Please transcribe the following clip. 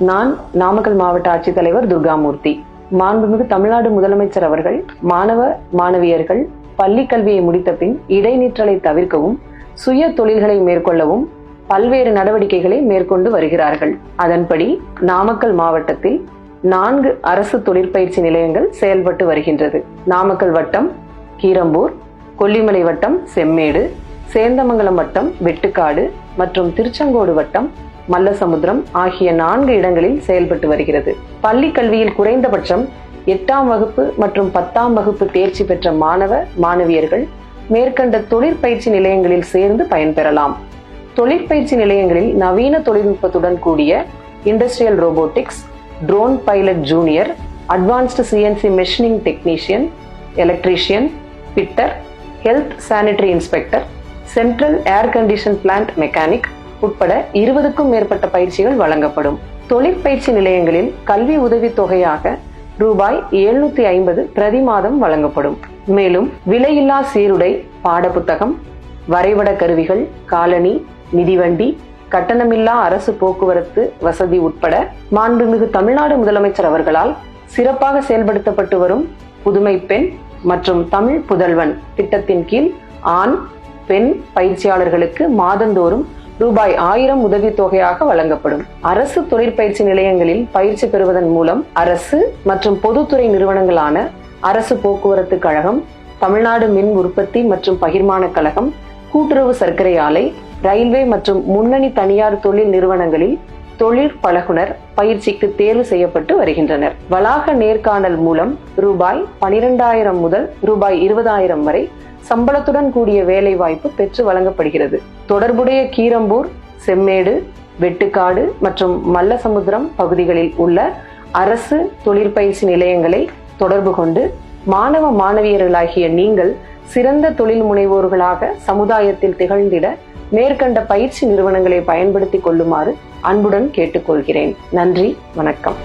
நான் நாமக்கல் மாவட்ட ஆட்சித்தலைவர் துர்காமூர்த்தி. மாண்புமிகு தமிழ்நாடு முதலமைச்சர் அவர்கள் மாணவ மாணவியர்கள் பள்ளி கல்வியை முடித்த பின் இடைநிற்றலை தவிர்க்கவும் சுய தொழில்களை மேற்கொள்ளவும் பல்வேறு நடவடிக்கைகளை மேற்கொண்டு வருகிறார்கள். அதன்படி நாமக்கல் மாவட்டத்தில் 4 அரசு தொழிற்பயிற்சி நிலையங்கள் செயல்பட்டு வருகின்றது. நாமக்கல் வட்டம் கீரம்பூர், கொல்லிமலை வட்டம் செம்மேடு, சேந்தமங்கலம் வட்டம் வெட்டுக்காடு மற்றும் திருச்செங்கோடு வட்டம் மல்லசமுத்திரம் ஆகிய 4 இடங்களில் செயல்பட்டு வருகிறது. பள்ளி கல்வியில் குறைந்தபட்சம் 8ஆம் வகுப்பு மற்றும் 10ஆம் வகுப்பு தேர்ச்சி பெற்ற மாணவ மாணவியர்கள் மேற்கண்ட தொழிற்பயிற்சி நிலையங்களில் சேர்ந்து பயன்பெறலாம். தொழிற்பயிற்சி நிலையங்களில் நவீன தொழில்நுட்பத்துடன் கூடிய industrial robotics, drone pilot junior, advanced CNC machining technician, electrician, bitter, health sanitary inspector, central air condition plant mechanic உட்பட 20க்கும் மேற்பட்ட பயிற்சிகள் வழங்கப்படும். தொழிற்பயிற்சி நிலையங்களில் கல்வி உதவி தொகையாக ரூபாய் 750 பிரதி மாதம் வழங்கப்படும். மேலும் விலையில்லா சீருடை, பாடப்புத்தகம், வரைபட கருவிகள், காலணி, மிதிவண்டி, கட்டணமில்லா அரசு போக்குவரத்து வசதி உட்பட மாண்புமிகு தமிழ்நாடு முதலமைச்சர் அவர்களால் சிறப்பாக செயல்படுத்தப்பட்டு வரும் புதுமை பெண் மற்றும் தமிழ் புதல்வன் திட்டத்தின் கீழ் ஆண், பெண் பயிற்சியாளர்களுக்கு மாதந்தோறும் ரூபாய் 1000 உதவித்தொகையாக வழங்கப்படும். அரசு தொழிற்பயிற்சி நிலையங்களில் பயிற்சி பெறுவதன் மூலம் அரசு மற்றும் பொதுத்துறை நிறுவனங்களான அரசு போக்குவரத்து கழகம், தமிழ்நாடு மின் உற்பத்தி மற்றும் பகிர்மான கழகம், கூட்டுறவு சர்க்கரை ஆலை, ரயில்வே மற்றும் முன்னணி தனியார் தொழில் நிறுவனங்களில் தொழிற் பழகுனர் பயிற்சிக்கு தேர்வு செய்யப்பட்டு வருகின்றனர். வளாக நேர்காணல் மூலம் ரூபாய் 12,000 முதல் ரூபாய் 20,000 வரை சம்பளத்துடன் கூடிய வேலை வாய்ப்பு பெற்று வழங்கப்படுகிறது. தொடர்புடைய கீரம்பூர், செம்மேடு, வெட்டுக்காடு மற்றும் மல்லசமுத்திரம் பகுதிகளில் உள்ள அரசு தொழிற்பயிற்சி நிலையங்களை தொடர்பு கொண்டு மாணவ மாணவியர்களாகிய நீங்கள் சிறந்த தொழில் முனைவோர்களாக சமுதாயத்தில் திகழ்ந்திட மேற்கண்ட பயிற்சி நிறுவனங்களை பயன்படுத்திக் கொள்ளுமாறு அன்புடன் கேட்டுக்கொள்கிறேன். நன்றி, வணக்கம்.